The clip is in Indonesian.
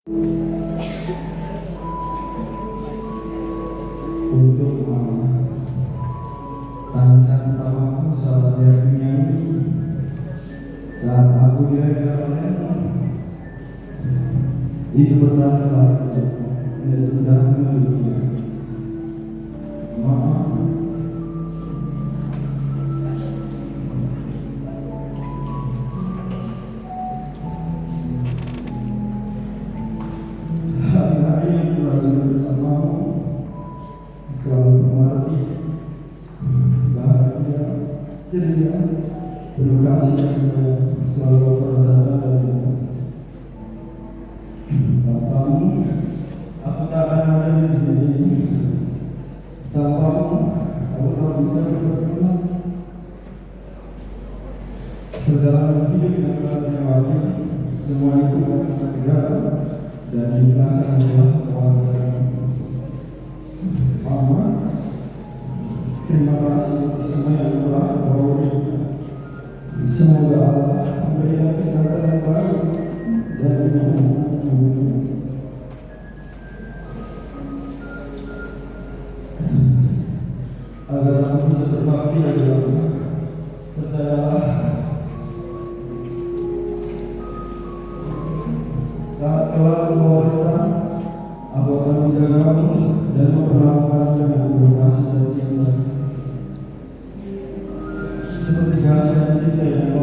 untuk tansah utamaku saat dia menyanyi, saat aku diajar oleh itu bertanda sudah mendunia. Maaf, hari-hari yang berada bersamamu selalu mengerti, bahagia, ceria, penuh kasih yang saya selalu rasakan darimu. Tanpamu, aku tak akan ada di dunia ini. Tanpamu, aku tak bisa berkembang. Perjalanan hidup yang telah melewati, semua itu akan tergerak dan diikhlasan Allah Muhammad. Terima kasih untuk semua yang telah kau berikan. Semoga Allah memberikan kesehatan yang baik dan agar aku bisa berbakti dalam. Percayalah, saat kelak kau datang, aku akan menjagamu dan memperlakukanmu dengan penuh kasih dan cinta, seperti kasih dan cinta yang